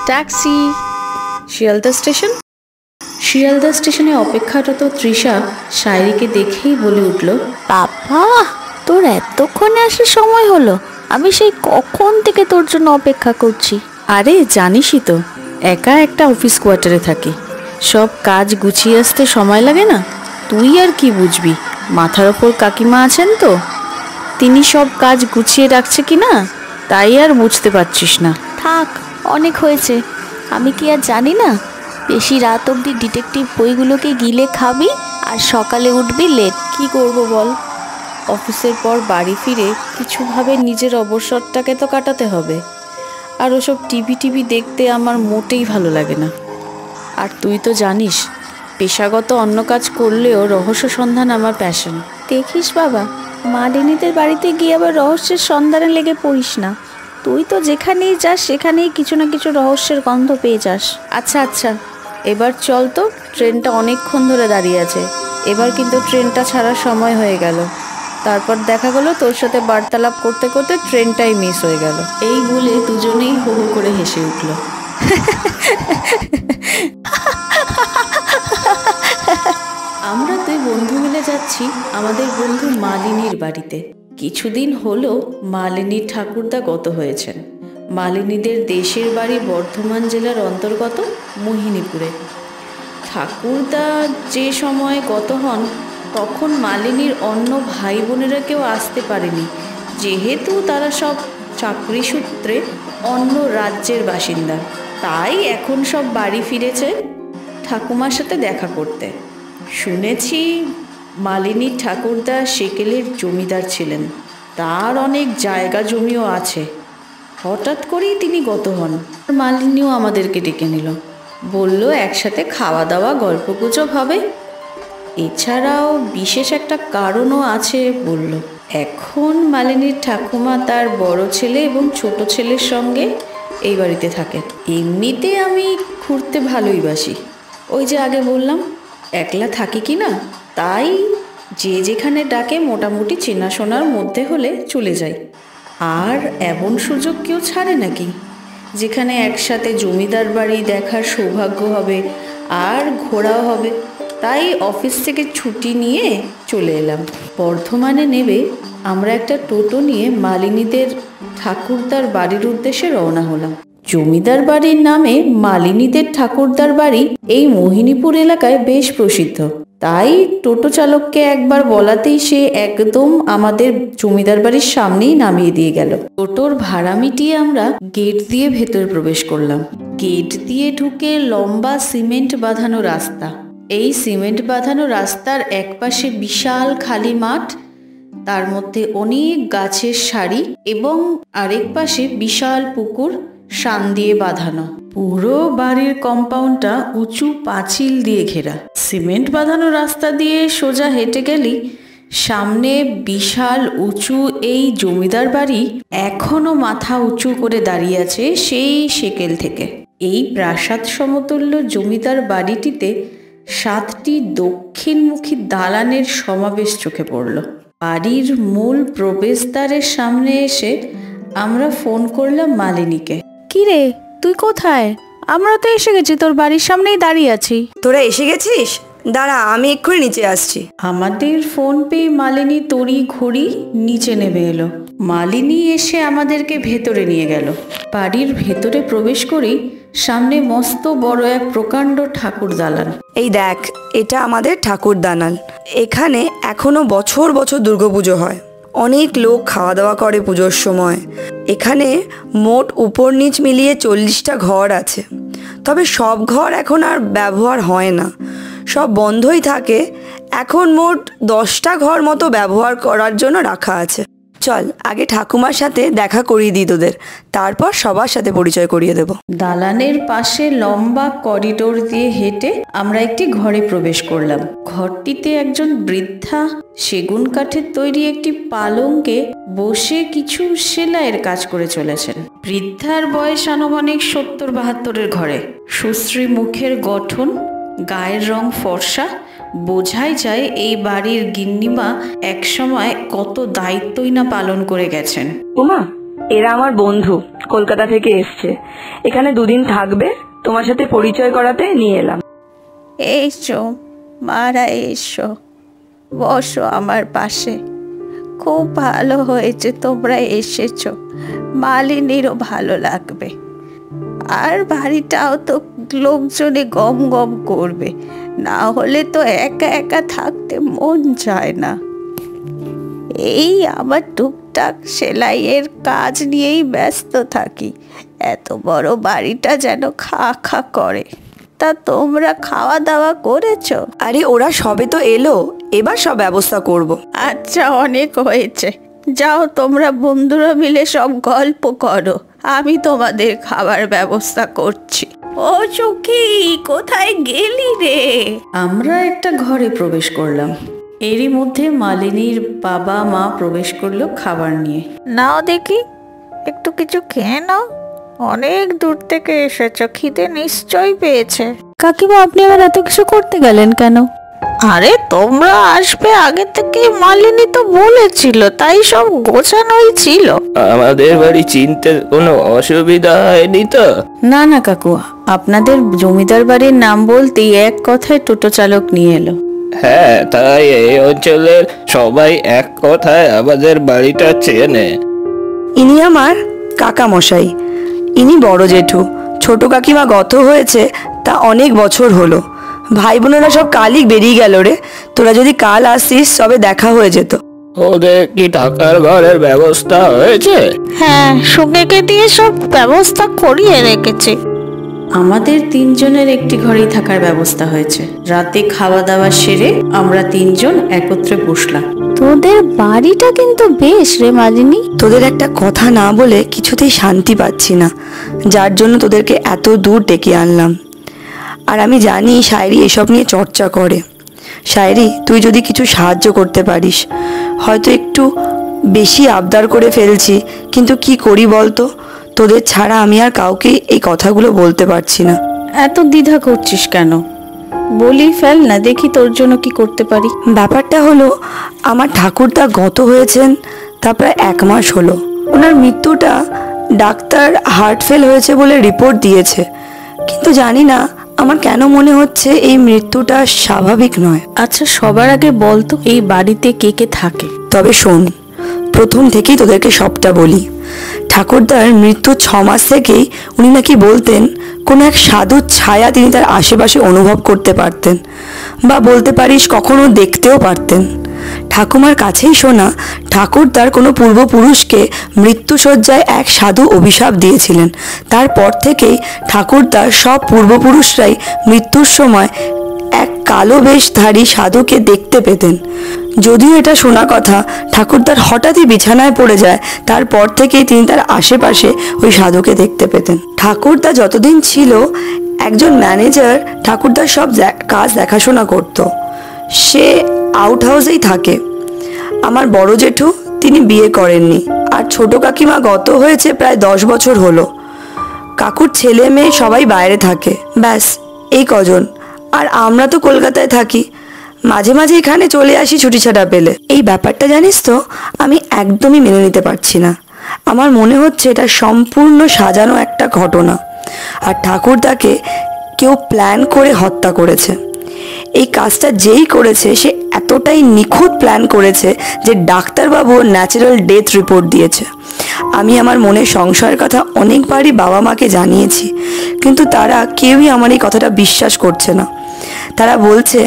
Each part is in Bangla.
ট্যাক্সি। শিয়ালদা স্টেশন। শিয়ালদা স্টেশনে অপেক্ষারত তৃষা শায়রিকে দেখেই বলে উঠল, বাবা, তোর এতক্ষণে আসার সময় হলো? আমি সেই কখন থেকে তোর জন্য অপেক্ষা করছি। আরে জানিসই তো, একা একটা অফিস কোয়ার্টারে থাকি, সব কাজ গুছিয়ে আসতে সময় লাগে না। তুই আর কি বুঝবি, মাথার ওপর কাকিমা আছেন তো, তিনি সব কাজ গুছিয়ে রাখছে কি না তাই আর বুঝতে পারছিস না। থাক, অনেক হয়েছে। আমি কি আর জানি না? বেশি রাত অবধি ডিটেকটিভ বইগুলোকে গিলে খাবি আর সকালে উঠবি লেট। কি করব বল, অফিসের পর বাড়ি ফিরে কিছুভাবে নিজের অবসরটাকে তো কাটাতে হবে। আর ওসব টিভি দেখতে আমার মোটেই ভালো লাগে না। আর তুই তো জানিস, পেশাগত অন্য কাজ করলেও রহস্য সন্ধান আমার প্যাশন। দেখিস বাবা, মালিনীদের বাড়িতে গিয়ে আবার রহস্যের সন্ধানে লেগে পড়িস না। তুই তো যেখানেই যাস সেখানেই কিছু না কিছু রহস্যের গন্ধ পেয়ে যাস। আচ্ছা, এবার চল তো, ট্রেনটা অনেকক্ষণ ধরে দাঁড়িয়ে আছে। এবার কিন্তু ট্রেনটা ছাড়ার সময় হয়ে গেল। তারপর দেখা গেল তোর সাথে বার্তালাপ করতে করতে ট্রেনটাই মিস হয়ে গেল। এই বলে দুজনেই হো হো করে হেসে উঠল। আমরা দুই বন্ধু মিলে যাচ্ছি আমাদের বন্ধু মালিনীর বাড়িতে। কিছুদিন হলো মালিনীর ঠাকুরদা গত হয়েছেন। মালিনীদের দেশের বাড়ি বর্ধমান জেলার অন্তর্গত মোহিনীপুরে। ঠাকুরদা যে সময় গত হন তখন মালিনীর অন্য ভাই বোনেরা কেউ আসতে পারেনি, যেহেতু তারা সব চাকরি সূত্রে অন্য রাজ্যের বাসিন্দা। তাই এখন সব বাড়ি ফিরেছে ঠাকুমার সাথে দেখা করতে। শুনেছি মালিনীর ঠাকুরদা সেকেলের জমিদার ছিলেন, তার অনেক জায়গা জমিও আছে। হঠাৎ করেই তিনি গত হন। মালিনীও আমাদেরকে ডেকে নিল, বলল একসাথে খাওয়া দাওয়া গল্পগুজব হবে। এছাড়াও বিশেষ একটা কারণও আছে বলল। এখন মালিনীর ঠাকুমা তার বড় ছেলে এবং ছোট ছেলের সঙ্গে এই বাড়িতে থাকেন। এমনিতে আমি ঘুরতে ভালোই বাসি, ওই যে আগে বললাম একলা থাকি কি না, তাই যে যেখানে ডাকে মোটামুটি চেনাশোনার মধ্যে হলে চলে যাই। আর এমন সুযোগ কেউ ছাড়ে নাকি যেখানে একসাথে জমিদার বাড়ি দেখার সৌভাগ্য হবে আর ঘোরাও হবে। তাই অফিস থেকে ছুটি নিয়ে চলে এলাম। বর্ধমানে নেবে আমরা একটা টোটো নিয়ে মালিনীদের ঠাকুরদার বাড়ির উদ্দেশ্যে রওনা হলাম। জমিদার বাড়ির নামে মালিনীদের ঠাকুরদার বাড়ি এই মোহিনীপুর এলাকায় বেশ প্রসিদ্ধ। তাই টোটো চালককে একবার বলাতেই সে একদম আমাদের জমিদার বাড়ির সামনেই নামিয়ে দিয়ে গেল। টোটোর ভাড়া মিটিয়ে আমরা গেট দিয়ে ভেতরে প্রবেশ করলাম। গেট দিয়ে ঢুকে লম্বা সিমেন্ট বাঁধানো রাস্তা। এই সিমেন্ট বাঁধানো রাস্তার একপাশে বিশাল খালি মাঠ, তার মধ্যে অনেক গাছের সারি এবং আরেক পাশে বিশাল পুকুর শান দিয়ে বাঁধানো। পুরো বাড়ির কম্পাউন্ডটা উঁচু পাঁচিল দিয়ে ঘেরা। সিমেন্ট বাঁধানো রাস্তা দিয়ে সোজা হেঁটে গেলি সামনে বিশাল উঁচু এই জমিদার বাড়ি এখনো মাথা উঁচু করে দাঁড়িয়ে আছে সেই সেকেল থেকে। এই প্রাসাদ সমতুল্য জমিদার বাড়িটিতে 7টি দক্ষিণমুখী দালানের সমাবেশ চোখে পড়ল। বাড়ির মূল প্রবেশদ্বারের সামনে এসে আমরা ফোন করলাম মালিনীকে। কি রে, তুই কোথায়? আমরা তো এসে গেছি, তোর বাড়ির সামনেই দাঁড়িয়ে আছি। তোরা এসে গেছিস? দাঁড়া, আমি এক্ষুনি নিচে আসছি। আমাদের ফোন পেয়ে মালিনী তড়ি ঘড়ি নিচে নেমে এলো। মালিনী এসে আমাদেরকে ভেতরে নিয়ে গেল। বাড়ির ভেতরে প্রবেশ করেই সামনে মস্ত বড় এক প্রকাণ্ড ঠাকুর দালান। এই দেখ, এটা আমাদের ঠাকুর দালান। এখানে এখনো বছর বছর দুর্গাপুজো হয়। অনেক লোক খাওয়া দাওয়া করে পুজোর সময়। এখানে মোট উপর নিচ মিলিয়ে 40টা ঘর আছে। তবে সব ঘর এখন আর ব্যবহার হয় না, সব বন্ধই থাকে। এখন মোট 10টা ঘর মতো ব্যবহার করার জন্য রাখা আছে। চল আগে ঠাকুমার সাথে দেখা করিয়ে দিই তোদের, তারপর সবার সাথে পরিচয় করিয়ে দেব। দালানের পাশে লম্বা করিডোর দিয়ে হেঁটে আমরা একটি ঘরে প্রবেশ করলাম। ঘরটিতে একজন বৃদ্ধা সেগুন কাঠের তৈরি একটি পালঙ্কে বসে কিছু সেলাইয়ের কাজ করে চলেছেন। বৃদ্ধার বয়স আনুমানিক 70-72-এর ঘরে। সুশ্রী মুখের গঠন, গায়ের রং ফর্সা, বোঝাই যায় এই বাড়ির গিন্নিমা একসময় কত দায়িত্বই না পালন করে গেছেন। উমা, এরা আমার বন্ধু, কলকাতা থেকে এসছে, এখানে 2 দিন থাকবে, তোমার সাথে পরিচয় করাতে নিয়ে এলাম। এসো মারা, এসো, বসো আমার পাশে। খুব ভালো হয়েছে তোমরা এসেছো, মালিনীরও ভালো লাগবে। আর বাড়িটাও তো লোকজনে গম গম করবে, না হলে তো একা একা থাকতে মন চায় না। এই আমার টুকটাক সেলাইয়ের কাজ নিয়েই ব্যস্ত থাকি, এত বড় বাড়িটা যেন খা খা করে। তা তোমরা খাওয়া দাওয়া করেছো? আরে ওরা সবে তো এলো, এবার সব ব্যবস্থা করব। আচ্ছা, অনেক হয়েছে, যাও তোমরা বন্ধুরা মিলে সব গল্প করো, আমি তোমাদের খাবার ব্যবস্থা করছি। ও সখী, কোথায় গেলি রে? আমরা একটা ঘরে প্রবেশ করলাম, এরই মধ্যে মালিনীর বাবা মা প্রবেশ করলো খাবার নিয়ে। নাও দেখি, একটু কিছু খেয়ে নাও, অনেক দূর থেকে এসেছো, খিদে নিশ্চয়ই পেয়েছে। কাকিমা, আপনি আবার এত কিছু করতে গেলেন কেন? আরে তোমরা আসবে আগে থেকে মালিনী তো বলেছিল, তাই সব গোছানোই ছিল। আমাদের বাড়ি চিনতে কোনো অসুবিধা হয়নি তো? না না কাকু, আপনাদের জমিদার বাড়ির নাম বলতেই এক কথায় টোটো চালক নিয়ে এলো। হ্যাঁ, তাই এই অঞ্চলের সবাই এক কথায় আমাদের বাড়িটা চেনে। ইনি আমার কাকা মশাই, ইনি বড় জেঠু। ছোট কাকিমা গত হয়েছে তা অনেক বছর হলো। ভাই বোনেরা সব কালই বেরিয়ে গেল রে, তোরা যদি কাল আসিস তবে দেখা হয়ে যেত। ওদের কি থাকার ঘরের ব্যবস্থা হয়েছে? হ্যাঁ, সুগেকে দিয়ে সব ব্যবস্থা করিয়ে রেখেছে। আমাদের 3 জনের একটি ঘরেই থাকার ব্যবস্থা হয়েছে। রাতে খাওয়া দাওয়া সেরে আমরা 3 জন একত্রে বসলাম। তোদের বাড়িটা কিন্তু বেশ রে মালিনী। তোদের একটা কথা না বলে কিছুতেই শান্তি পাচ্ছি না, যার জন্য তোদেরকে এত দূর ডেকে আনলাম। আর আমি জানি শায়রি এসব নিয়ে চর্চা করে। শায়রি, তুই যদি কিছু সাহায্য করতে পারিস, হয়তো একটু বেশি আবদার করে ফেলছি, কিন্তু কি করি বলতো, তোদের ছাড়া আমি আর কাউকে এই কথাগুলো বলতে পারছি না। এত দ্বিধা করছিস কেন? বলি ফেল না, দেখি তোর জন্য কি করতে পারি। ব্যাপারটা হলো, আমার ঠাকুরদা গত হয়েছেন তা প্রায় 1 মাস হলো। ওনার মৃত্যুটা ডাক্তার হার্ট ফেল হয়েছে বলে রিপোর্ট দিয়েছে, কিন্তু জানি না আমার কেন মনে হচ্ছে এই মৃত্যুটা স্বাভাবিক নয়। আচ্ছা, সবার আগে বলতো এই বাড়িতে কে কে থাকে? তবে শোন, প্রথম থেকেই তোদেরকে সবটা বলি। ঠাকুরদার মৃত্যুর 6 মাস থেকেই উনি নাকি বলতেন কোনো এক সাধুর ছায়া তিনি তার আশেপাশে অনুভব করতে পারতেন, বা বলতে পারিস কখনো দেখতেও পারতেন। ঠাকুমার কাছেই শোনা, ঠাকুরদার কোনো পূর্বপুরুষকে মৃত্যুশয্যায় এক সাধু অভিশাপ দিয়েছিলেন। তারপর থেকেই ঠাকুরদার সব পূর্বপুরুষরাই মৃত্যুর সময় এক কালো বেশধারী সাধুকে দেখতে পেতেন। যদিও এটা শোনা কথা, ঠাকুরদার হঠাৎই বিছানায় পড়ে যায়, তারপর থেকেই তিনি তার আশেপাশে ওই সাধুকে দেখতে পেতেন। ঠাকুরদা যতদিন ছিল, একজন ম্যানেজার ঠাকুরদার সব কাজ দেখাশোনা করত। সে আউট হাউসেই থাকে। আমার বড় জেঠু, তিনি বিয়ে করেননি, আর ছোট কাকিমা গত হয়েছে প্রায় 10 বছর হলো। কাকুর ছেলে মেয়ে সবাই বাইরে থাকে, ব্যাস এই কজন। আর আমরা তো কলকাতায় থাকি, মাঝে মাঝে এখানে চলে আসি ছুটি ছাটা পেলে। এই ব্যাপারটা জানিস তো, আমি একদমই মেনে নিতে পারছি না। আমার মনে হচ্ছে এটা সম্পূর্ণ সাজানো একটা ঘটনা, আর ঠাকুরদাকে কেউ প্ল্যান করে হত্যা করেছে। এই কাজটা যেই করেছে সে এতটাই নিখুঁত প্ল্যান করেছে যে ডাক্তারবাবু ন্যাচারাল ডেথ রিপোর্ট দিয়েছে। আমি আমার মনের সংশয়ের কথা অনেকবারই বাবা মাকে জানিয়েছি, কিন্তু তারা কেউই আমার এই কথাটা বিশ্বাস করছে না। তারা বলছে,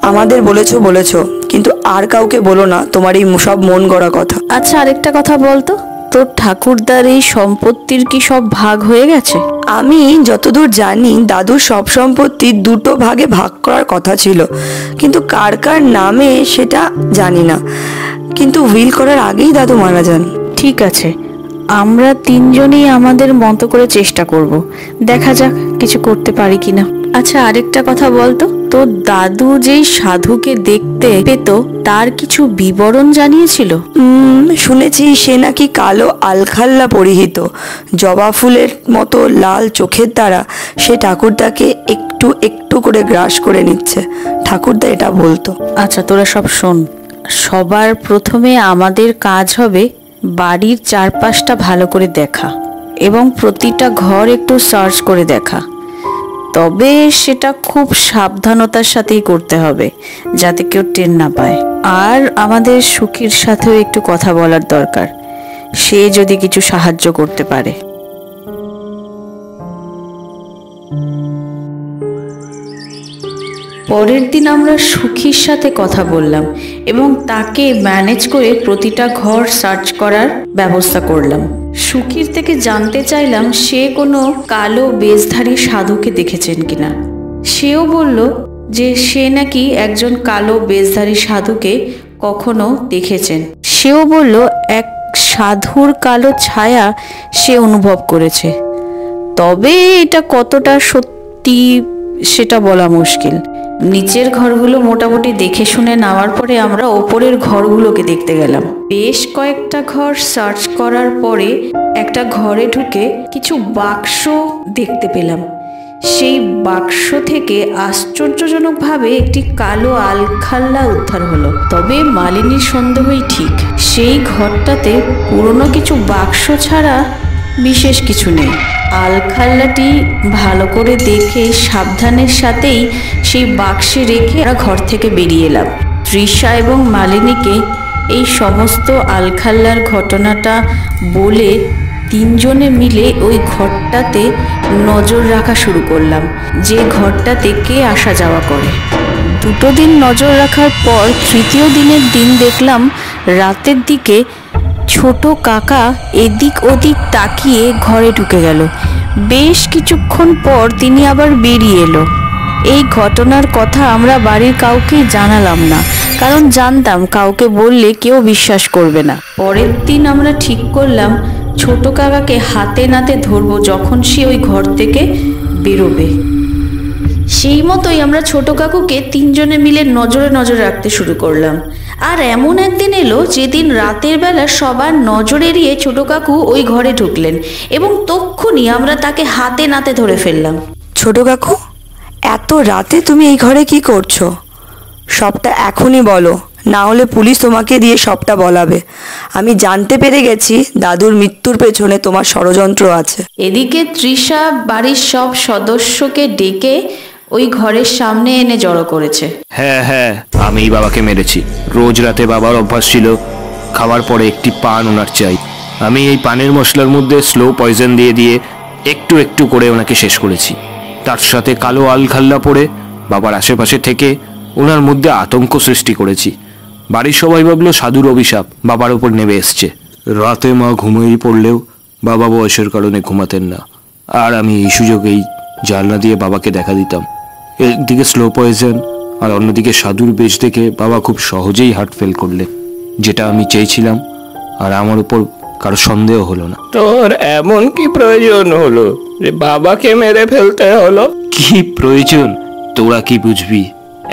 আমাদের বলেছো, কিন্তু আর কাউকে বলো না তোমার এই সব মন গড়া কথা। আচ্ছা, আরেকটা কথা বলতো, তোর ঠাকুরদার এই সম্পত্তির কি সব ভাগ হয়ে গেছে? আমি যতদূর জানি দাদুর সব সম্পত্তি 2টো ভাগে ভাগ করার কথা ছিল, কিন্তু কার কার নামে সেটা জানি না। কিন্তু উইল করার আগেই দাদু মারা যান। ঠিক আছে, আমরা 3 জনেই আমাদের মতো করে চেষ্টা করব, দেখা যাক কিছু করতে পারি কিনা। আচ্ছা, আরেকটা কথা বলতো, তোর দাদু যেই সাধুকে দেখতে পেত তার কিছু বিবরণ জানিয়েছিল? শুনেছি সে নাকি কালো আলখাল্লা পরিহিত, জবা ফুলের মতো লাল চোখের দ্বারা সে ঠাকুরদাকে একটু একটু করে গ্রাস করে নিচ্ছে, ঠাকুরদা এটা বলতো। আচ্ছা, তোরা সব শোন। সবার প্রথমে আমাদের কাজ হবে বাড়ির চারপাশটা ভালো করে দেখা। এবং প্রতিটা ঘর একটু সার্চ করে দেখা। তবে সেটা খুব সাবধানতার সাথেই করতে হবে, যাতে কেউ টের না পায়। আর আমাদের সুখীর সাথেও একটু কথা বলার দরকার, সে যদি কিছু সাহায্য করতে পারে। পরের দিন আমরা সুখীর সাথে কথা বললাম এবং তাকে ম্যানেজ করে প্রতিটা ঘর সার্চ করার ব্যবস্থা করলাম। সুখীর থেকে জানতে চাইলাম সে কোনো কালো বেশধারী সাধুকে দেখেছেন কিনা। সেও বলল যে সে নাকি একজন কালো বেশধারী সাধুকে কখনো দেখেছেন। সেও বলল এক সাধুর কালো ছায়া সে অনুভব করেছে। তবে এটা কতটা সত্যি সেটা বলা মুশকিল। নিচের ঘরগুলো মোটামুটি দেখে শুনে নেওয়ার পরে আমরা ওপরের ঘরগুলোকে দেখতে গেলাম। বেশ কয়েকটা ঘর সার্চ করার পরে একটা ঘরে ঢুকে কিছু বাক্স দেখতে পেলাম। সেই বাক্স থেকে আশ্চর্যজনকভাবে একটি কালো আলখাল্লা উদ্ধার হলো। তবে মালিনীর সন্দেহই ঠিক, সেই ঘরটাতে পুরনো কিছু বাক্স ছাড়া বিশেষ কিছু নেই। আলখাল্লাটি ভালো করে দেখে সাবধানের সাথেই সেই বাক্সে রেখে আমরা ঘর থেকে বেরিয়ে এলাম। তৃষা এবং মালিনীকে এই সমস্ত আলখাল্লার ঘটনাটা বলে তিনজনে মিলে ওই ঘরটাতে নজর রাখা শুরু করলাম, যে ঘরটাতে কে আসা যাওয়া করে। 2 দিন নজর রাখার পর তৃতীয় দিনের দিন দেখলাম রাতের দিকে ছোট কাকা এদিক ওদিক তাকিয়ে ঘরে ঢুকে গেল। বেশ কিছুক্ষণ পর তিনি আবার বেরিয়ে এলো। এই ঘটনার কথা আমরা বাড়ির কাউকে জানালাম না, কারণ জানতাম কাউকে বললে কেউ বিশ্বাস করবে না। পরের দিন আমরা ঠিক করলাম ছোট কাকাকে হাতে নাতে ধরবো যখন সে ওই ঘর থেকে বেরোবে। সেই মতোই আমরা ছোট কাকুকে তিনজনে মিলে নজরে নজর রাখতে শুরু করলাম। আর এমন একদিন এলো যেদিন রাতের বেলা সবার নজর এড়িয়ে ছোট কাকু ওই ঘরে ঢুকলেন এবং তক্ষুনি আমরা তাকে হাতে নাতে ধরে ফেললাম। ছোট কাকু, এত রাতে তুমি এই ঘরে কি করছো? সবটা এখনই বলো, না হলে পুলিশ তোমাকে দিয়ে সবটা বলাবে। আমি জানতে পেরে গেছি দাদুর মৃত্যুর পেছনে তোমার ষড়যন্ত্র আছে। এদিকে তৃষা বাড়ির সব সদস্যকে ডেকে ওই ঘরের সামনে এনে জড়ো করেছে। হ্যাঁ, আমিই বাবাকে মেরেছি। রোজ রাতে বাবার অভ্যাস ছিল খাওয়ার পরে একটি পান ওনার চাই। আমি এই পানের মশলার মধ্যে স্লো পয়জন দিয়ে একটু একটু করে ওনাকে শেষ করেছি। তার সাথে কালো আলখাল্লা পরে বাবার আশেপাশে থেকে ওনার মধ্যে আতঙ্ক সৃষ্টি করেছি। বাড়ির সবাই ভাবলো সাধুর অভিশাপ বাবার উপর নেমে এসছে। রাতে মা ঘুমিয়ে পড়লেও বাবা বয়সের কারণে ঘুমাতেন না, আর আমি এই সুযোগেই জানলা দিয়ে বাবাকে দেখা দিতাম। একদিকে স্লো পয়জন আর অন্যদিকে সাধুর বেশ দেখে বাবা খুব সহজেই হার্ট ফেল করলেন, যেটা আমি চেয়েছিলাম। আর আমার উপর কারো সন্দেহ হলো না। তোর এমন কি প্রয়োজন হলো যে বাবাকে মেরে ফেলতে হলো? কি প্রয়োজন তোরা কি বুঝবি?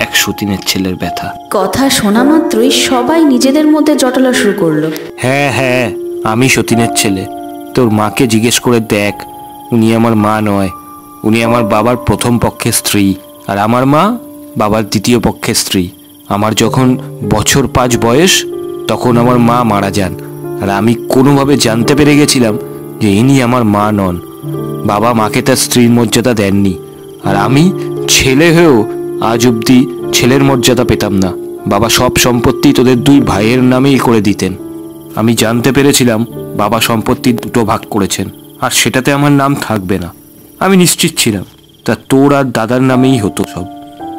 103-এর ছেলের ব্যথা। কথা শোনা মাত্রই সবাই নিজেদের মধ্যে জটলা শুরু করলো। হ্যাঁ, আমি সতীনের ছেলে। তোর মাকে জিজ্ঞেস করে দেখ, উনি আমার মা নয়, উনি আমার বাবার প্রথম পক্ষের স্ত্রী, আর আমার মা বাবার দ্বিতীয় পক্ষের স্ত্রী। আমার যখন বছর 5 বয়স তখন আমার মা মারা যান, আর আমি কোনোভাবে জানতে পেরে গেছিলাম যে ইনি আমার মা নন। বাবা মাকে তার স্ত্রীর মর্যাদা দেননি, আর আমি ছেলে হয়েও আজ অব্দি ছেলের মর্যাদা পেতাম না। বাবা সব সম্পত্তি তোদের 2 ভাইয়ের নামেই করে দিতেন। আমি জানতে পেরেছিলাম বাবা সম্পত্তি 2 ভাগ করেছেন, আর সেটাতে আমার নাম থাকবে না। আমি নিশ্চিত ছিলাম তা তোর আর দাদার নামেই হতো সব।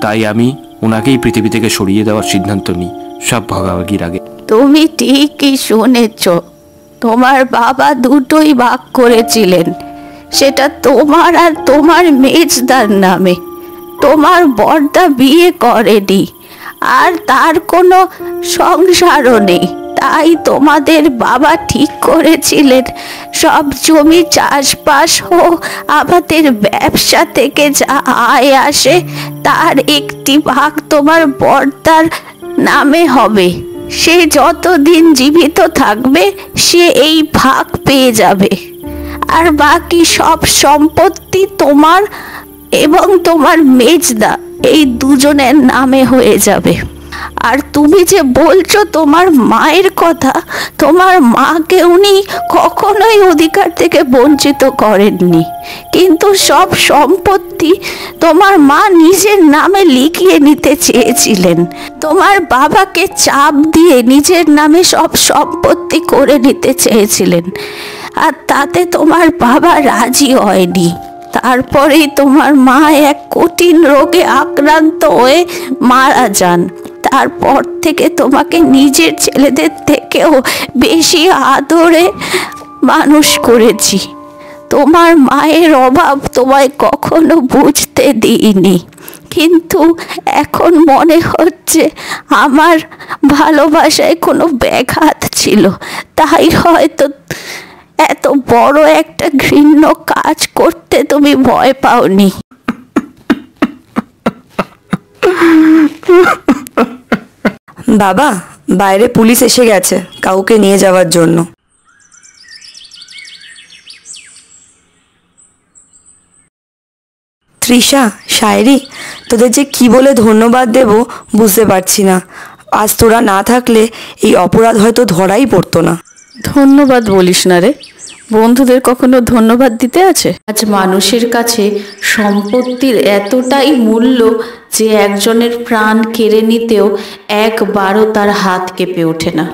তাই আমি ওনাকেই পৃথিবী থেকে সরিয়ে দেওয়ার সিদ্ধান্ত নিই সব ভাগাভাগির আগে। তুমি ঠিকই শুনেছ, তোমার বাবা 2টোই ভাগ করেছিলেন। সেটা তোমার আর তোমার মেজদার নামে। তোমার বড়দা বিয়ে করেনি, আর তার কোনো সংসারও নেই। তাই তোমাদের বাবা ঠিক করেছিলেন সব জমি চাষবাস ও আমাদের ব্যবসা থেকে যা আয় আসে তার একটি ভাগ তোমার বড়দার নামে হবে। সে যতদিন জীবিত থাকবে সে এই ভাগ পেয়ে যাবে, আর বাকি সব সম্পত্তি তোমার এবং তোমার মেজদা এই দুজনের নামে হয়ে যাবে। আর তুমি যে বলছো তোমার মায়ের কথা, তোমার মাকে উনি কখনোই অধিকার থেকে বঞ্চিত করেননি, কিন্তু সব সম্পত্তি তোমার মা নিজের নামে লিখিয়ে নিতে চেয়েছিলেন। তোমার বাবাকে চাপ দিয়ে নিজের নামে সব সম্পত্তি করে নিতে চেয়েছিলেন, আর তাতে তোমার বাবা রাজি হয়নি। তারপরেই তোমার মা এক কঠিন রোগে আক্রান্ত হয়ে মারা যান। তারপর থেকে তোমাকে নিজের ছেলেদের থেকেও বেশি আদরে মানুষ করেছি। তোমার মায়ের অভাব তোমায় কখনো বুঝতে দিইনি, কিন্তু এখন মনে হচ্ছে আমার ভালোবাসায় কোনো ব্যাঘাত ছিল, তাই হয়তো এত বড় একটা ঘৃণ্য কাজ করতে তুমি ভয় পাওনি। বাবা, বাইরে পুলিশ এসে গেছে কাউকে নিয়ে যাওয়ার জন্য। তৃষা, শায়রি, তোদের যে কি বলে ধন্যবাদ দেব বুঝতে পারছি না। আজ তোরা না থাকলে এই অপরাধ হয়তো ধরাই পড়তো না। ধন্যবাদ বলিস না রে, বন্ধুদের কখনো ধন্যবাদ দিতে আছে? আজ মানুষের কাছে সম্পত্তির এতটাই মূল্য যে একজনের প্রাণ কেড়ে নিতেও একবারও তার হাত কেঁপে ওঠে না।